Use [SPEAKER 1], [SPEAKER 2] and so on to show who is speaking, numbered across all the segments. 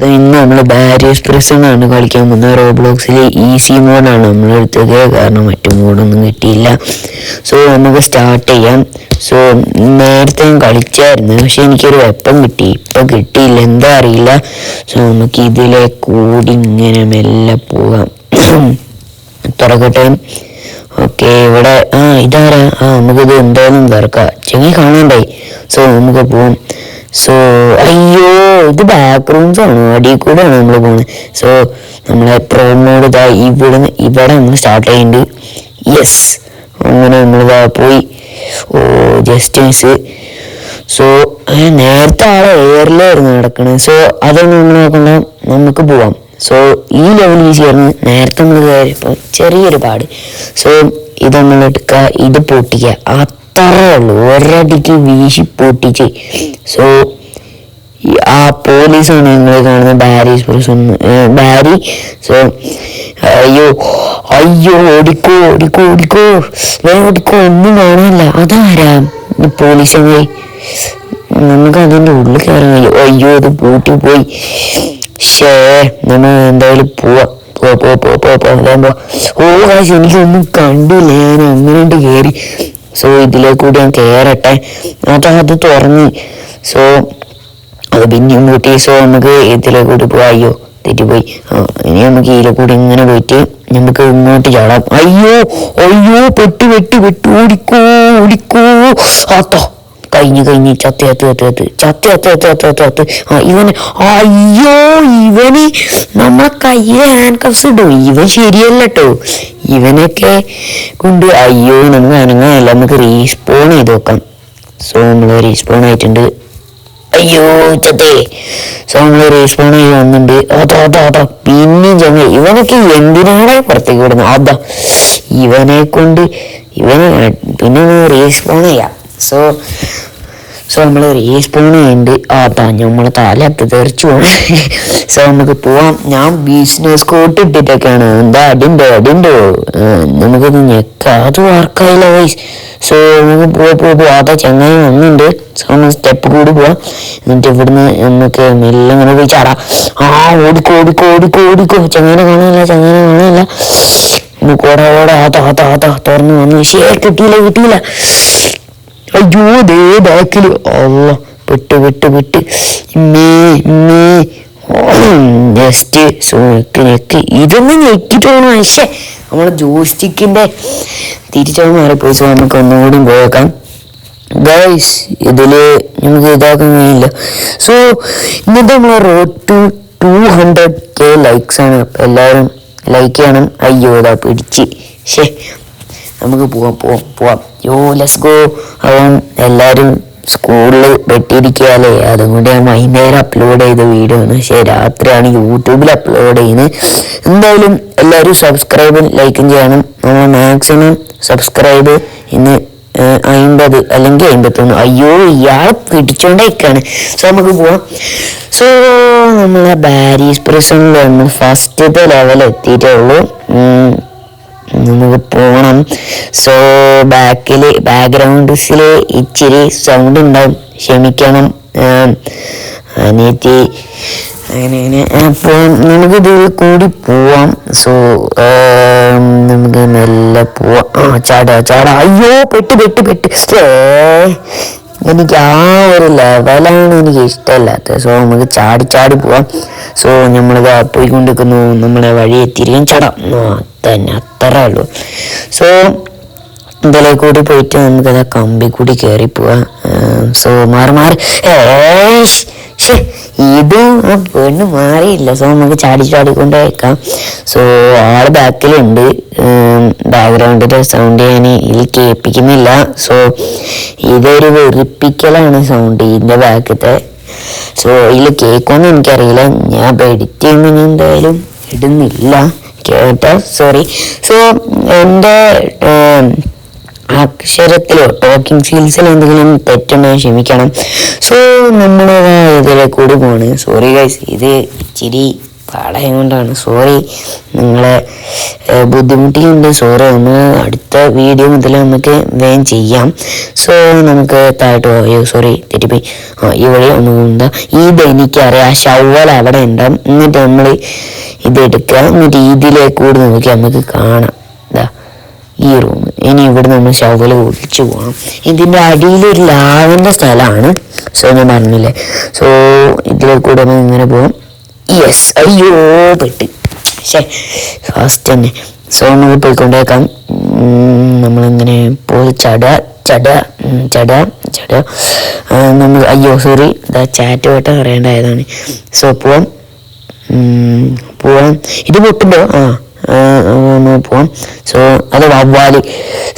[SPEAKER 1] ഇന്ന് നമ്മൾ ബാരിയസ് പ്രിസൺ ആണ് കളിക്കാൻ പോകുന്നത്. റോബ്ലോക്സിൽ ഈസി മോഡാണ് നമ്മൾ എടുത്തത്, കാരണം മറ്റു മോഡൊന്നും കിട്ടിയില്ല. സോ നമുക്ക് സ്റ്റാർട്ട് ചെയ്യാം. സോ നേരത്തെ ഞാൻ കളിച്ചായിരുന്നു, പക്ഷെ എനിക്കൊരു വെപ്പൺ കിട്ടി, ഇപ്പം കിട്ടിയില്ല, എന്താ അറിയില്ല. സോ നമുക്ക് ഇതിലെ കൂടി ഇങ്ങനെ മെല്ലെ പോകാം. തുറക്കട്ടെ. ഓക്കെ, ഇവിടെ ഇതാരാ? നമുക്കിത് എന്തായാലും തുറക്കാം. ചെങ്ങി കാണാണ്ടായി. സോ നമുക്ക് പോവാം. സോ അയ്യോ, ഇത് ബാക്ക് റൂംസ് ആണ്, അടിയിൽ കൂടെയാണ് നമ്മൾ പോകുന്നത്. സോ നമ്മളെ പ്രൊമോഡ് ഇതാ ഇവിടെ നമ്മൾ സ്റ്റാർട്ട് ചെയ്യുന്നുണ്ട്. യെസ്, അങ്ങനെ നമ്മൾ പോയി. ഓ ജസ്റ്റ് മിസ്. സോ നേരത്തെ ആളെ എയറിലായിരുന്നു നടക്കണത്. സോ അതൊന്നും നമ്മൾ നോക്കണ്ട, നമുക്ക് പോവാം. സോ ഈ ലെവൽ ഈസി ആയിരുന്നു. നേരത്തെ നമ്മൾ കയറിയപ്പോൾ ചെറിയൊരു പാട്. സോ ഇത് നമ്മൾ എടുക്കുക, ഇത് പൊട്ടിക്കുക, അത്രേ ഉള്ളൂ. ഒരടിക്ക് വീശി പൊട്ടിച്ച്. സോ ആ പോലീസാണ് നിങ്ങൾ കാണുന്നത്, ബാരിയസ് പ്രിസൺ ബാരി. സോ അയ്യോ അയ്യോ, ഓടിക്കോ ഓടിക്കോ ഓടിക്കോ, ഓടിക്കോ, ഒന്നും കാണാനില്ല. അതാരാ? പോലീസ്. നമുക്ക് അതിൻ്റെ ഉള്ളിൽ കയറാൻ കഴിയും. അയ്യോ, ഇത് പൂട്ടി പോയി. നമ്മൾ എന്തായാലും പോവാം. ഓ കാശ്, എനിക്കൊന്നും കണ്ടില്ല, ഞാൻ അങ്ങനെ കയറി. സോ ഇതിലേക്കൂടി ഞാൻ കയറട്ടെ. അത് തുറന്ന്. സോ അത് പിന്നെയും കൂട്ടി. സോ നമുക്ക് ഇതിലേക്കൂടി പോവാം. അയ്യോ തെറ്റിപ്പോയി. ഇനി നമുക്ക് ഇതിലെ കൂടി ഇങ്ങനെ പോയിട്ട് നമുക്ക് ഇങ്ങോട്ട് ചാടാം. അയ്യോ അയ്യോ, പെട്ട് പെട്ട് പെട്ട്, ഓടിക്കോ ഓടിക്കോ. ആത്തോ, കഴിഞ്ഞ് ചത്ത്. ഇവന്, അയ്യോ ഇവന് നമ്മളെ കയ്യിലെ ഹാൻഡ് കഫ്സ് ഇടും. ഇവൻ ശരിയല്ല കേട്ടോ, ഇവനൊക്കെ കൊണ്ട്. അയ്യോ നമുക്ക് അനങ്ങാനല്ല, നമുക്ക് റീസ്പോൺ ചെയ്ത് നോക്കാം. സോ നമ്മൾ റീസ്പോൺ ആയിട്ടുണ്ട്. അയ്യോ ചത്തേ. സോ നമ്മൾ റീസ്പോൺ ചെയ്ത് വന്നിട്ടുണ്ട്. അതാ പിന്നെയും ചങ്ങ. ഇവനൊക്കെ എന്തിനാണ് പുറത്തേക്ക് വിടുന്നത്? അതാ ഇവനെ കൊണ്ട് പിന്നെ റീസ്പോൺ ചെയ്യാം. സോ നമ്മൾ റീസ്പോൺ ചെയ്യുന്നുണ്ട്. നമ്മളെ തലത്ത് തെറിച്ചു പോകണം. സോ നമുക്ക് പോവാം. ഞാൻ ബിസിനസ് കോട്ട് ഇട്ടിട്ടൊക്കെയാണ്. എന്താ അടിണ്ടോ നമുക്കിത് ഞെക്കാം. അത് വർക്കായില്ല വൈസ്. സോ നമുക്ക് പോവാ. അതാ ചങ്ങായി വന്നിട്ടുണ്ട്. സോ നമ്മൾ സ്റ്റെപ്പ് കൂടി പോവാം. എന്നിട്ട് ഇവിടുന്ന് നമുക്ക് മെല്ലെ ഇങ്ങനെ പോയി ചാടാം. ഓടിക്കോ ഓടിക്കോ ഓടിക്കോ ഓടിക്കോ. ചങ്ങാനെ കാണാനില്ല. ഓടാ. അതാ തുറന്ന് വന്നു. കിട്ടിയില്ല. അയ്യോ ദേ ബാക്കില്. പെട്ട് ജസ്റ്റ്. സോ നെക്ക് ഇതൊന്നും ഞെക്കിട്ടോണം. പക്ഷേ നമ്മളെ ജോയ്സ്റ്റിക്കിന്റെ തിരിച്ചത് മാറിപ്പോയി. സോ നമുക്ക് ഒന്നുകൂടി പോയേക്കാം ഗൈസ്. ഇതില് നമുക്ക് ഇതാക്കാൻ കഴിയില്ല. സോ ഇന്നത്തെ നമ്മളെ റോഡ് ടു 200K ലൈക്സ് ആണ്. എല്ലാവരും ലൈക്ക് ചെയ്യണം. അയ്യോ ഇതാ പിടിച്ച്. നമുക്ക് പോവാം. Let's go. അവൻ എല്ലാവരും സ്കൂളിൽ വെട്ടിയിരിക്കാല്ലേ, അതുകൊണ്ട് ഞാൻ വൈകുന്നേരം അപ്ലോഡ് ചെയ്ത വീഡിയോ ആണ്. പക്ഷേ രാത്രിയാണ് യൂട്യൂബിൽ അപ്ലോഡ് ചെയ്യുന്നത്. എന്തായാലും എല്ലാവരും സബ്സ്ക്രൈബും ലൈക്കും ചെയ്യണം. നമ്മൾ മാക്സിമം സബ്സ്ക്രൈബ് ഇന്ന് 50 അല്ലെങ്കിൽ 51. അയ്യോ ഇയാളെ പിടിച്ചോണ്ടേക്കാണ്. സോ നമുക്ക് പോവാം. സോ നമ്മളെ ബാരിയസ് പ്രിസണിൽ നമ്മൾ ഫസ്റ്റത്തെ ലെവൽ എത്തിയിട്ടേ ഉള്ളൂ. നമുക്ക് പോകണം. സോ ബാക്ക്ഗ്രൗണ്ട്സിൽ ഇച്ചിരി സൗണ്ട് ഉണ്ടാവും, ക്ഷമിക്കണം അനിയത്തി. അങ്ങനെ അപ്പോൾ നമുക്കിതിൽ കൂടി പോവാം. സോ നമുക്ക് മെല്ലെ പോവാം. ചാടാ. അയ്യോ പെട്ട്. എനിക്ക് ആ ഒരു ലെവലാണ് എനിക്ക് ഇഷ്ടമല്ലാത്തത്. സോ നമുക്ക് ചാടി പോവാം. സോ നമ്മളിത് പോയിക്കൊണ്ടിരിക്കുന്നു. നമ്മളെ വഴി എത്തിയിരിക്കും. ചാടാം. തന്നെ അത്രേ ഉള്ളൂ. സോ ഇതിലെ കൂടി പോയിട്ട് നമുക്കത് കമ്പി കൂടി കയറി പോവാം. സോ മാറി ഇത് പെണ്ണ് മാറിയില്ല. സോ നമുക്ക് ചാടിക്കൊണ്ട് വെക്കാം. സോ ആള് ബാക്കിലുണ്ട്. ബാക്ക്ഗ്രൗണ്ടിന്റെ സൗണ്ട് ഞാൻ ഇതിൽ കേൾപ്പിക്കുന്നില്ല. സോ ഇതൊരു വെറുപ്പിക്കലാണ് സൗണ്ട് ഇതിന്റെ ബാക്കത്തെ. സോ ഇതിൽ കേൾക്കുമെന്ന് എനിക്കറിയില്ല. ഞാൻ എഡിറ്റ് ചെയ്യുമ്പോൾ ഞാൻ എന്തായാലും ഇടുന്നില്ല കേട്ടോ, സോറി. സോ എൻ്റെ അക്ഷരത്തിലോ ടോക്കിംഗ് സ്കിൽസിലോ എന്തെങ്കിലും തെറ്റുണ്ടെങ്കിൽ ക്ഷമിക്കണം. സോ നമ്മൾ ഇതിലെ കൂടി പോണ്. സോറി ഗൈസ്, ഇത് ഇച്ചിരി പാടയം കൊണ്ടാണ്. സോറി, നിങ്ങളെ ബുദ്ധിമുട്ടിയുണ്ട്. സോറി. നമ്മൾ അടുത്ത വീഡിയോ മുതൽ നമുക്ക് വേഗം ചെയ്യാം. സോ നമുക്ക് താഴോട്ട് പോയോ, സോറി തെറ്റിപ്പോയി. ഈ വഴി ഒന്നുകൊണ്ടാ ഇത് എനിക്കറിയാം. ഷവ്വൽ അവിടെ ഉണ്ടാവും. എന്നിട്ട് നമ്മൾ ഇതെടുക്കുക. എന്നിട്ട് ഇതിലേക്ക് കൂടി നോക്കി നമുക്ക് കാണാം. ഇതാ ഈ റൂം. ഇനി ഇവിടെ നമ്മൾ ഷവ്വൽ ഒളിച്ചു പോകണം. ഇതിൻ്റെ അടിയിലൊരു ലാവിൻ്റെ സ്ഥലമാണ്. സോ ഞാൻ പറഞ്ഞില്ലേ. സോ ഇതിലേക്ക് കൂടെ നമ്മൾ ഇങ്ങനെ പോകും. യെസ്, അയ്യോ പെട്ട്, ശേ ഫാസ്റ്റ് തന്നെ. സോ നമുക്ക് പോയിക്കൊണ്ടേക്കാം. നമ്മളിങ്ങനെ പോയി ചട നമ്മൾ അയ്യോ സോറി, ഇതാ ചാറ്റ് വട്ടം അറിയേണ്ടതാണ്. സോ പോവാം. ഇത് പൊട്ടുമ്പോൾ പോവാം. സോ അത് വവ്വാല്.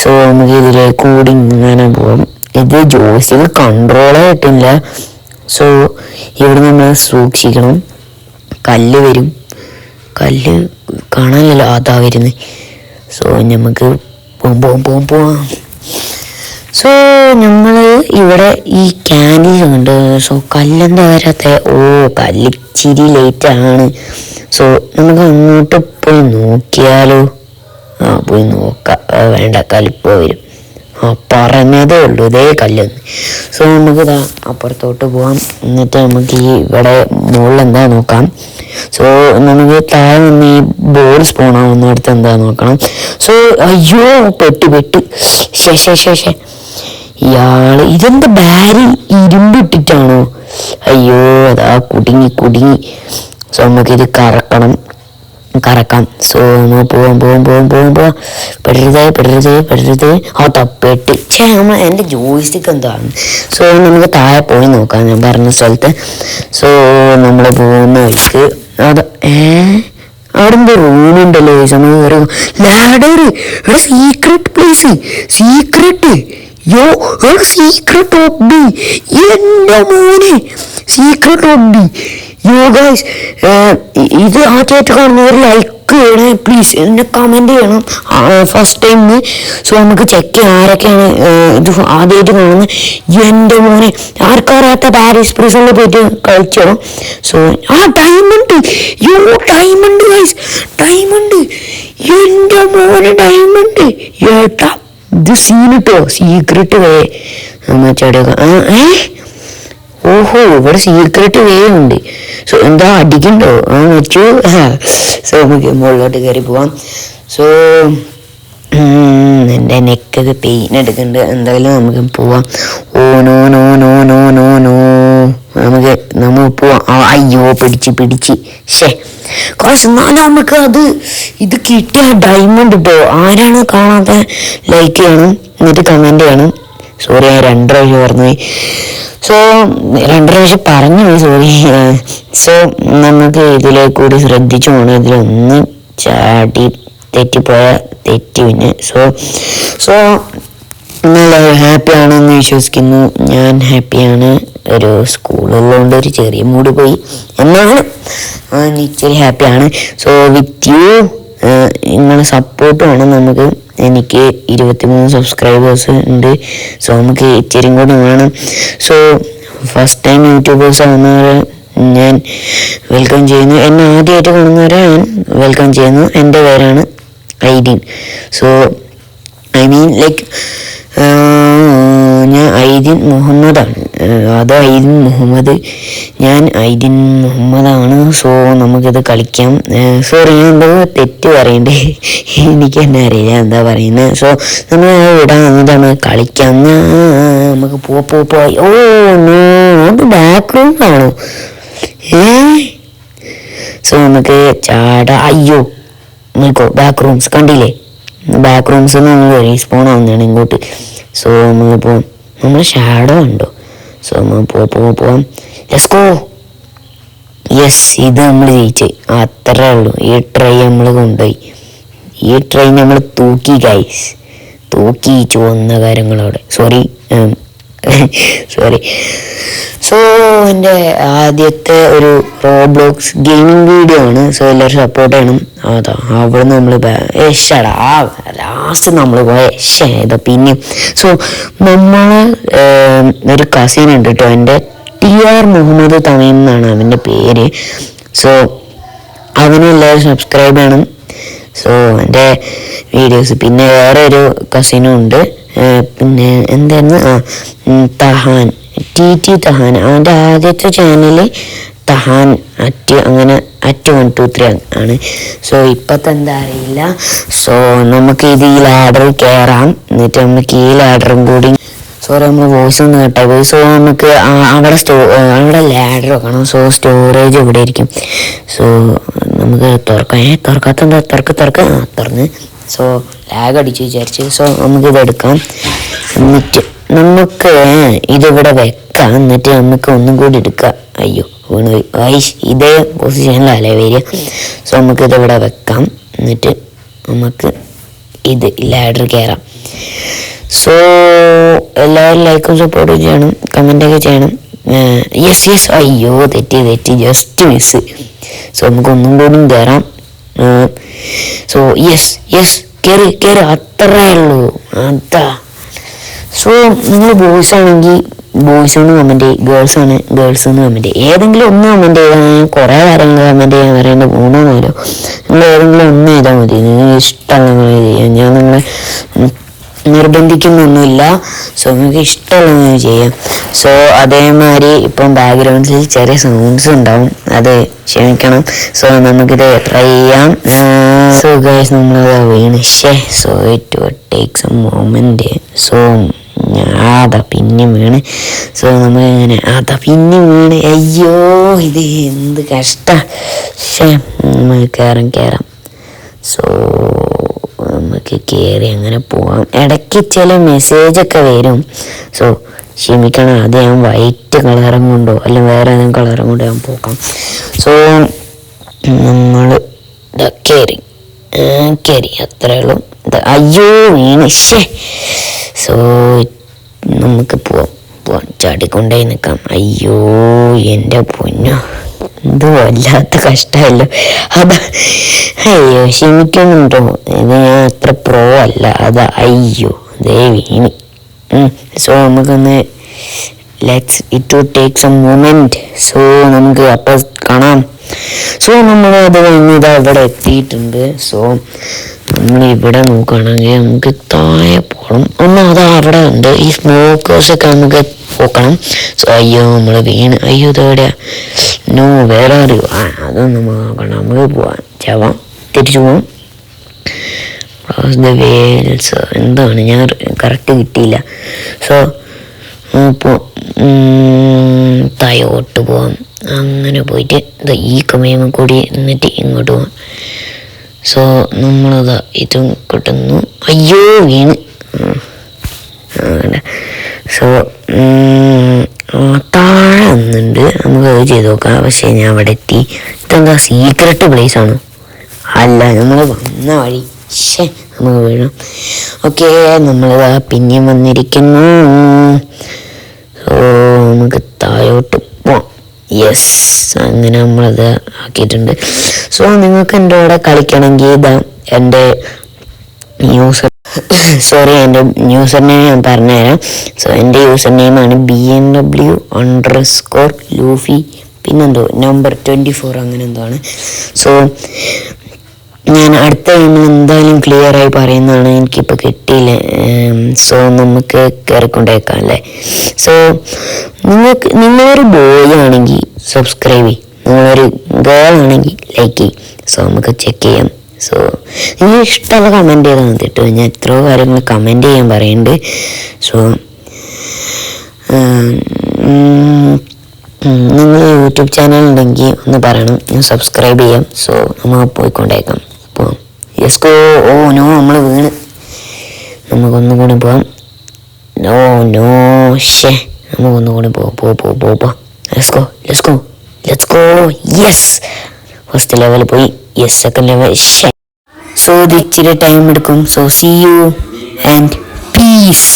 [SPEAKER 1] സോ നമുക്ക് ഇതിലെ കൂടി ഇങ്ങനെ പോവാം. ഇത് ജോസിൽ കൺട്രോളേ കിട്ടില്ല. സോ ഇവിടെ നമ്മൾ സൂക്ഷിക്കണം. കല്ല് വരും. കല്ല് കാണാനല്ലോ, അതാ വരുന്നത്. സോ നമുക്ക് പോവാം. സോ നമ്മൾ ഇവിടെ ഈ ക്യാൻഡീസ് ഉണ്ട്. സോ കല്ലെന്താ വരാത്ത? കല്ല് ഇച്ചിരി ലേറ്റാണ്. സോ നമുക്ക് അങ്ങോട്ട് പോയി നോക്കിയാലോ? പോയി നോക്കാം. വേണ്ട, കല്ലിപ്പോ വരും. പറഞ്ഞതേ ഉള്ളൂ, ഇതേ കല്ലൊന്ന്. സോ നമുക്കിതാ അപ്പുറത്തോട്ട് പോവാം. എന്നിട്ട് നമുക്ക് ഈ ഇവിടെ മുകളിൽ എന്താ നോക്കാം. സോ നമുക്ക് താഴെ നിന്ന് ഈ ബോൾ സ്പോണാവുന്നിടത്ത് എന്താ നോക്കണം. സോ അയ്യോ പെട്ട് ശേ ഇയാള് ഇതെന്താ ബാരി ഇരുമ്പിട്ടിട്ടാണോ? അയ്യോ അതാ കുടുങ്ങി. സോ നമുക്കിത് കറക്കാം. സോ നമ്മൾ പോവാം. പെടരുത്. തപ്പെട്ട് എൻ്റെ ജോയിസ്റ്റിക്ക് എന്താണ്. സോ നമുക്ക് താഴെ പോയി നോക്കാം ഞാൻ പറഞ്ഞ സ്ഥലത്ത്. സോ നമ്മൾ പോകുന്ന വഴിക്ക് അത് അവിടെ എന്തോ റൂമുണ്ടല്ലോ. നമുക്ക് ലാഡർ, സീക്രട്ട് പ്ലേസ്, സീക്രട്ട് ഓബ്ഡി. എൻ്റെ മോനെ, സീക്രട്ട് ഓബ്ഡി. യോ ഗൈസ്, ഇത് ആദ്യമായിട്ട് കാണുന്നവർ ലൈക്ക് ചെയ്യണേ പ്ലീസ്. എന്നെ കമൻറ്റ് ചെയ്യണം ഫസ്റ്റ് ടൈം. സോ നമുക്ക് ചെക്ക് ചെയ്യാം ആരൊക്കെയാണ് ഇത് ആദ്യമായിട്ട് കാണുന്നത്. എൻ്റെ മോനെ, ആർക്കറിയാത്ത പാരീസ് പ്രിസണിൽ പോയിട്ട് കളിച്ചോ. So diamond guys, diamond. എൻ്റെ മോനെ ഡയമണ്ട്. ഏട്ടാ ഇത് സീനിട്ടോ, സീക്രട്ട് വേ മച്ചടക്ക. ഓഹോ, ഇവിടെ സീക്രട്ട് വേ ഉണ്ട്. സോ എന്താ അടിക്കണ്ടോ? വെച്ചു. സോ നമുക്ക് മുകളിലോട്ട് കയറി പോവാം. സോ എൻ്റെ നെക്കൊക്കെ പെയിൻ എടുക്കുന്നുണ്ട്. എന്തായാലും നമുക്ക് പോവാം. നമ്മൾ പോവാം. അയ്യോ പിടിച്ച് ശേ കുറച്ച്. എന്നാലും നമുക്ക് ഇത് കിട്ടിയ ഡയമണ്ട് കിട്ടോ. ആരാണ് കാണാത്ത ലൈക്ക് ചെയ്യണം, എന്നിട്ട് കമൻറ്റ് ചെയ്യണം. സോറി, ഞാൻ 2 പ്രാവശ്യം പറഞ്ഞുപോയി. സോ 2 പ്രാവശ്യം പറഞ്ഞുപോയി, സോറി. സോ നമുക്ക് ഇതിലേക്ക് കൂടി ശ്രദ്ധിച്ചു പോകണം. ഇതിലൊന്ന് ചാടി തെറ്റിപ്പോയാൽ തെറ്റി പിന്നെ. സോ നിങ്ങൾ ഹാപ്പിയാണെന്ന് വിശ്വസിക്കുന്നു. ഞാൻ ഹാപ്പിയാണ്. ഒരു സ്കൂളുള്ളതുകൊണ്ട് ഒരു ചെറിയ മൂഡ് പോയി, എന്നാലും ഇച്ചിരി ഹാപ്പിയാണ്. സോ വിത്ത് യു നിങ്ങളുടെ സപ്പോർട്ട് വേണം നമുക്ക്. എനിക്ക് 23 സബ്സ്ക്രൈബേഴ്സ് ഉണ്ട്. സോ നമുക്ക് ഇച്ചിരി കൂടെ വേണം. സോ ഫസ്റ്റ് ടൈം യൂട്യൂബേഴ്സ് ആവുന്നവരെ ഞാൻ വെൽക്കം ചെയ്യുന്നു. എന്നെ ആദ്യമായിട്ട് കാണുന്നവരെ ഞാൻ വെൽക്കം ചെയ്യുന്നു. എൻ്റെ പേരാണ് ഐദീൻ. സോ ഐ മീൻ ലൈക്ക് ഞാൻ ഐദീൻ മുഹമ്മദാണ്. അത് ഐദീൻ മുഹമ്മദ്, ഞാൻ ഐദീൻ മുഹമ്മദാണ്. സോ നമുക്കിത് കളിക്കാം. സോറി, ഞാൻ എന്തോ തെറ്റ് പറയണ്ടേ, എനിക്ക് തന്നെ അറിയില്ല എന്താ പറയുന്നത്. സോ നമ്മൾ ഇവിടെ വന്നിട്ടാണ് കളിക്കാം. നമുക്ക് പോയി. അത് ബാക്ക് റൂം ആണോ? സോ നമുക്ക് അയ്യോ നോക്കോ, ബാക്ക് റൂംസ് കണ്ടില്ലേ? ബാക്ക് റൂംസ് നമ്മൾ റീസ്പോൺ ആവുന്നതാണ് ഇങ്ങോട്ട്. സോ നമ്മളിപ്പോൾ നമ്മൾ ഷാഡോ ഉണ്ടോ? സോ നമ്മൾ പോവാം. Let's go. യെസ്, ഇത് നമ്മൾ ജയിച്ച്. അത്രേ ഉള്ളൂ. ഈ ട്രൈ നമ്മൾ കൊണ്ടുപോയി. ഈ ട്രൈ നമ്മൾ തൂക്കി ഗൈസ്, തൂക്കി ചുവന്ന കാര്യങ്ങളവിടെ. സോറി. സോ എൻ്റെ ആദ്യത്തെ ഒരു റോബ്ലോക്സ് ഗെയിമിംഗ് വീഡിയോ ആണ്. സോ എല്ലാവരും സപ്പോർട്ട് ചെയ്യണം. അതാ അവിടെ നമ്മൾ ലാസ്റ്റ് നമ്മൾ പോയ ഇതാ പിന്നെയും. സോ നമ്മൾ ഒരു കസിൻ ഉണ്ട് കേട്ടോ, എൻ്റെ TR മുഹമ്മദ് തമീം എന്നാണ് അവൻ്റെ പേര്. സോ അവനും എല്ലാവരും സബ്സ്ക്രൈബ് ചെയ്യണം. സോ എൻ്റെ വീഡിയോസ് പിന്നെ വേറെ ഒരു കസിനും ഉണ്ട്, പിന്നെ എന്തായിരുന്നു തഹാൻ, ടി തഹാൻ. അവൻ്റെ ആദ്യത്തെ ചാനൽ തഹാൻ അങ്ങനെ @123 ആണ്. സോ ഇപ്പോഴത്തെ എന്താ അറിയില്ല. സോ നമുക്ക് ഇത് ഈ ലാഡറിൽ കയറാം, എന്നിട്ട് നമുക്ക് ഈ ലാഡറും കൂടി സോറി നമ്മൾ വോയിസ് ഒന്ന് കേട്ടാൽ. സോ നമുക്ക് അവിടെ ലാഡർ വെക്കണം. സോ സ്റ്റോറേജ് ഇവിടെ ഇരിക്കും. സോ നമുക്ക് തുറക്കാത്ത തുറന്ന്. സോ ലാഗ് അടിച്ച് വിചാരിച്ച്. സോ നമുക്കിത് എടുക്കാം, എന്നിട്ട് നമുക്ക് ഇതിവിടെ വെക്കാം, എന്നിട്ട് നമുക്ക് ഒന്നും കൂടി എടുക്കാം. അയ്യോ വീണ് ഇതേ പൊസിഷനിലല്ലേ വരിക. സോ നമുക്കിതിവിടെ വെക്കാം, എന്നിട്ട് നമുക്ക് ഇത് ലാഡർ കയറാം. സോ എല്ലാവരും ലൈക്കും സപ്പോർട്ടും ചെയ്യണം, കമൻ്റൊക്കെ ചെയ്യണം. യെസ് അയ്യോ തെറ്റി ജസ്റ്റ് മിസ്. സോ നമുക്ക് ഒന്നും കൂടി കയറാം. സോ യെസ് കയറി അത്രേ ഉള്ളൂ. അതാ. സോ നിങ്ങൾ ബോയ്സ് ആണെങ്കിൽ ബോയ്സ് എന്ന് കമൻറ്റ് ചെയ്യും, ഗേൾസ് എന്ന് കമൻറ്റ് ചെയ്യും. ഏതെങ്കിലും ഒന്ന് കമൻറ്റ് ചെയ്താൽ ഞാൻ കുറേ കാര്യങ്ങൾ കമൻറ്റ് ചെയ്യാൻ പറയേണ്ട ഗുണമെന്നല്ലോ. നിങ്ങൾ ഏതെങ്കിലും ഒന്ന് ചെയ്താൽ മതി, നിങ്ങൾ ഇഷ്ടമുള്ള ചെയ്യാം. ഞാൻ നിങ്ങളെ നിർബന്ധിക്കുന്നൊന്നുമില്ല. സോ നിങ്ങൾക്ക് ഇഷ്ടമുള്ളത് ചെയ്യാം. സോ അതേമാതിരി ഇപ്പം ബാക്ക്ഗ്രൗണ്ടിൽ ചെറിയ സൗണ്ട്സ് ഉണ്ടാവും, അത് ക്ഷമിക്കണം. സോ നമുക്കിത് ട്രൈ ചെയ്യാം. സോ ഗൈസ് നമ്മളത് വീണ് so it take some moment. So അതാ പിന്നെ വീണ്. സോ നമ്മളിങ്ങനെ പിന്നെ വീണ്. അയ്യോ ഇത് എന്ത് കഷ്ടം. നമുക്ക് കയറാം. സോ നമുക്ക് കയറി അങ്ങനെ പോവാം. ഇടയ്ക്ക് ചില മെസ്സേജൊക്കെ വരും. സോ ക്ഷമിക്കണം, അത് ഞാൻ വൈറ്റ് കളറും കൊണ്ടോ അല്ലെങ്കിൽ വേറെ ഏതെങ്കിലും കളറും കൊണ്ടോ ഞാൻ പോകാം. സോ നമ്മൾ കയറി അത്രേ ഉള്ളൂ. അയ്യോ വീണ്. സോ നമുക്ക് പോവാം ചാടിക്കൊണ്ടേ നിൽക്കാം. അയ്യോ എൻ്റെ പൊന്നോ, ഇത് വല്ലാത്ത കഷ്ടമല്ലോ. അയ്യോ ക്ഷമിക്കുന്നുണ്ടോ, ഇത് ഞാൻ അത്ര പ്രോ അല്ല, അയ്യോ ദേ വീണി. സോ നമുക്കൊന്ന് it take some moment. So നമുക്ക് അപ്പോൾ കാണാം. സോ നമ്മൾ അത് കഴിഞ്ഞ് ഇവിടെ എത്തിയിട്ടുണ്ട്. സോ നമ്മൾ ഇവിടെ നോക്കുകയാണെങ്കിൽ നമുക്ക് താഴെ പോകണം. അവിടെ ഉണ്ട് ഈ സ്മോക്കേഴ്സൊക്കെ നമുക്ക് പോക്കണം. സോ അയ്യോ നമ്മൾ വീണ്. അയ്യോ ഇതെവിടെയാ? വേറെ അറിയോ? അതൊന്നും നമുക്ക് നോക്കണം. നമുക്ക് പോവാം, തിരിച്ചു പോവാം. വേൽസ് എന്താണ് ഞാൻ കറക്റ്റ് കിട്ടിയില്ല. സോ താഴോട്ട് പോവാം. അങ്ങനെ പോയിട്ട് ഈ കമയം കൂടി എന്നിട്ട് ഇങ്ങോട്ട് പോവാം. സോ നമ്മളതാ ഇതും കിട്ടുന്നു. അയ്യോ വീണ്. സോ താഴെ ഒന്നുണ്ട്, നമുക്ക് അത് ചെയ്ത് നോക്കാം. പക്ഷേ ഞാൻ അവിടെ എത്തി. ഇതെന്താ സീക്രട്ട് പ്ലേസ് ആണോ? അല്ല, നമ്മൾ വന്ന വഴി. നമുക്ക് വീഴും. ഓക്കെ നമ്മളിതാ പിന്നെയും വന്നിരിക്കുന്നു. സോ നമുക്ക് താഴോട്ട് പോവാം. യെസ് അങ്ങനെ നമ്മളത് ആക്കിയിട്ടുണ്ട്. സോ നിങ്ങൾക്ക് എൻ്റെ കൂടെ കളിക്കണമെങ്കിൽ ഇതാ എൻ്റെ എൻ്റെ യൂസർ നെയിം ഞാൻ പറഞ്ഞുതരാം. സോ എൻ്റെ യൂസർ നെയിമാണ് BMW_Luffy പിന്നെന്തോ നമ്പർ 24 അങ്ങനെ എന്തോ ആണ്. സോ ഞാൻ അടുത്ത ഗെയിമിൽ എന്തായാലും ക്ലിയറായി പറയുന്നതാണ്. എനിക്കിപ്പോൾ കിട്ടിയില്ല. സോ നമുക്ക് കയറിക്കൊണ്ടേക്കാം അല്ലേ. സോ നിങ്ങളൊരു ബോയ് ആണെങ്കിൽ സബ്സ്ക്രൈബ് ചെയ്യും, നിങ്ങളൊരു ഗേൾ ആണെങ്കിൽ ലൈക്ക് ചെയ്യും. സോ നമുക്ക് ചെക്ക് ചെയ്യാം. സോ നിങ്ങൾ ഇഷ്ടമുള്ള കമൻറ്റ് ചെയ്താൽ മതി കേട്ടോ. ഞാൻ എത്രയോ കാര്യങ്ങൾ കമൻറ്റ് ചെയ്യാൻ പറയുന്നുണ്ട്. സോ നിങ്ങൾ യൂട്യൂബ് ചാനൽ ഉണ്ടെങ്കിൽ ഒന്ന് പറയണം, ഞാൻ സബ്സ്ക്രൈബ് ചെയ്യാം. സോ നമ്മൾ പോയിക്കൊണ്ടേക്കാം. പോവാം. യെസ് ഓ നോ നമ്മൾ വീണ്. നമുക്കൊന്നും കൂടി പോവാം. നമുക്കൊന്നും കൂടി പോവാം. Let's go. Yes first level പോയി. Yes second level. സോ ഇത് ഇച്ചിരി ടൈം എടുക്കും. So see you and piece.